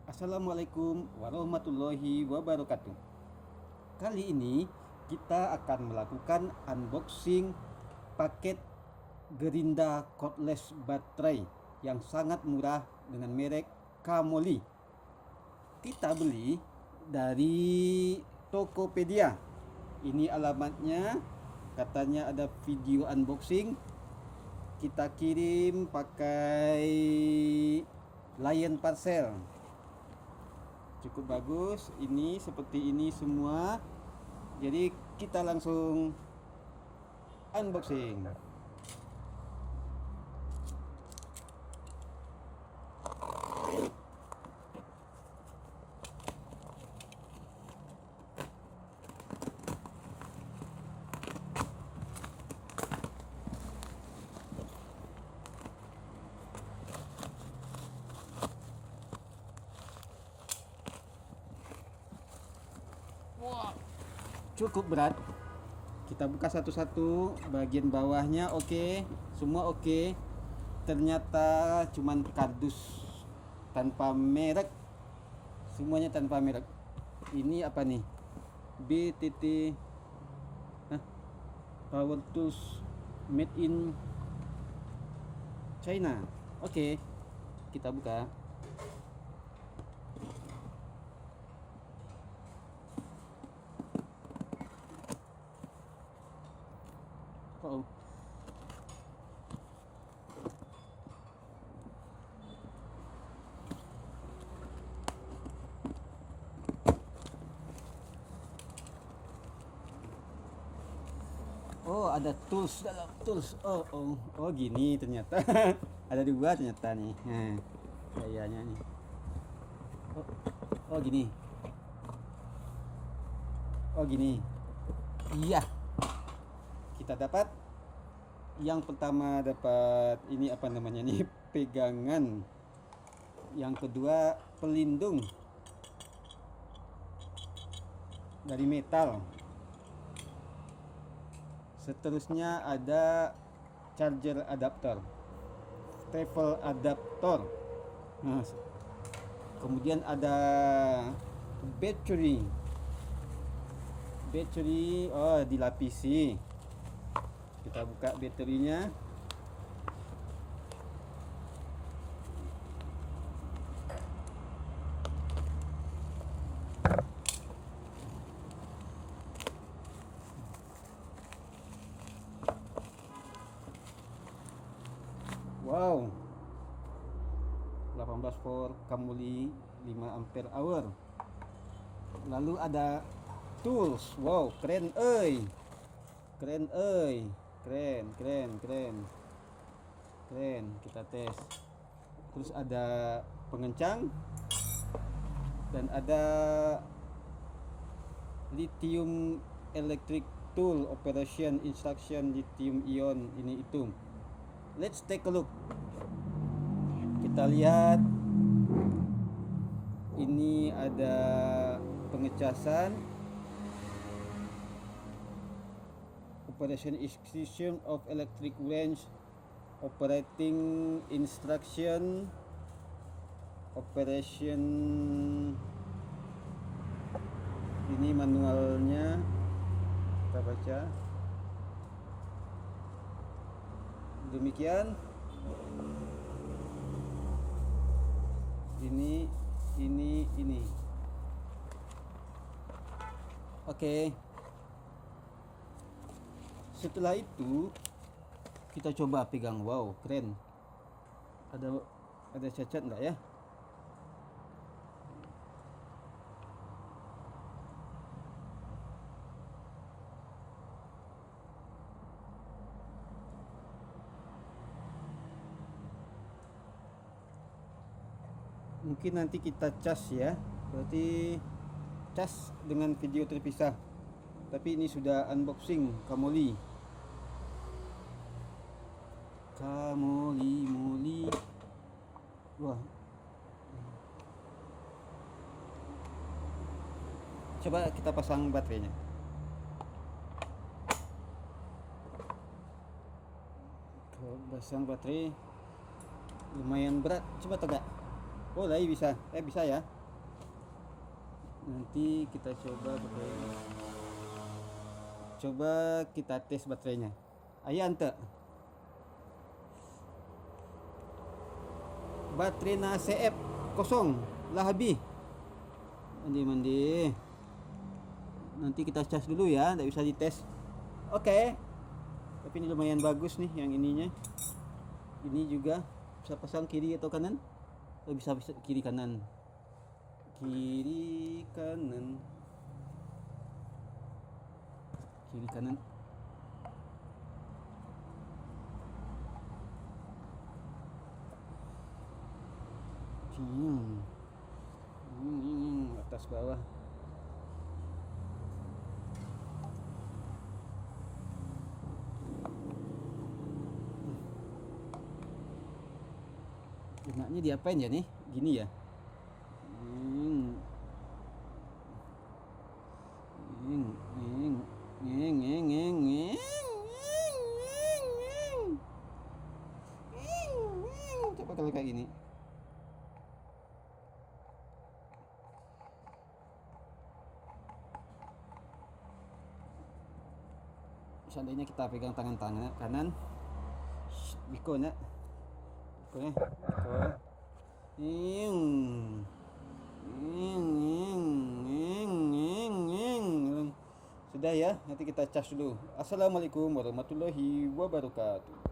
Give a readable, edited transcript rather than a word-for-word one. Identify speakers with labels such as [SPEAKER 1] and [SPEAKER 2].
[SPEAKER 1] Assalamualaikum warahmatullahi wabarakatuh. Kali ini kita akan melakukan unboxing paket Gerinda cordless baterai yang sangat murah dengan merek Camoli. Kita beli dari Tokopedia. Ini alamatnya, katanya ada video unboxing. Kita kirim pakai Lion Parcel. Cukup bagus, ini seperti ini semua. Jadi kita langsung unboxing. Wah, cukup berat. Kita buka satu-satu. Bagian bawahnya oke, semua oke. Ternyata cuman kardus tanpa merek. Semuanya tanpa merek. Ini apa nih? BTT Power Tools made in China. Oke, kita buka. Oh. Oh, ada tools dalam tools. Oh gini ternyata. Ada dua ternyata nih. Nah, kayaknya nih. Oh gini. Oh gini. Iya. Kita dapat yang pertama, dapat ini apa namanya nih, pegangan. Yang kedua pelindung dari metal. Seterusnya ada charger adapter, travel adapter. Nah, kemudian ada battery. Oh, dilapisi. Kita buka baterinya. Wow, 18 volt Camoli 5 ampere hour. Lalu ada tools. Wow, keren euy. Keren. Kita tes. Terus ada pengencang dan ada lithium electric tool operation instruction lithium ion ini itu. Let's take a look. Kita lihat. Ini ada pengecasan, operation execution of electric range, operating instruction, operation. Ini manualnya, kita baca. Demikian. Ini. Oke. Setelah itu kita coba pegang. Wow, keren. Ada cacat enggak ya? Mungkin nanti kita cas ya. Berarti cas dengan video terpisah. Tapi ini sudah unboxing Camoli. Wah. Coba kita pasang baterainya. Pasang baterai lumayan berat. Coba tegak. Oh, lah bisa. Bisa ya. Nanti kita coba pakai, coba kita tes baterainya. Ayo ante. Baterai na CF kosong lah habis. Mandi. Nanti kita cas dulu ya, tidak bisa dites. Oke. Tapi ini lumayan bagus nih yang ininya. Ini juga bisa pasang kiri atau kanan? Oh, bisa kiri kanan. Kiri kanan. Kiri kanan. Atas bawah. Enaknya diapain ya nih? Gini ya. Coba kalau kayak gini. Seandainya kita pegang tangan kanan, biko nak, biko. Sudah ya, nanti kita cas dulu. Assalamualaikum warahmatullahi wabarakatuh.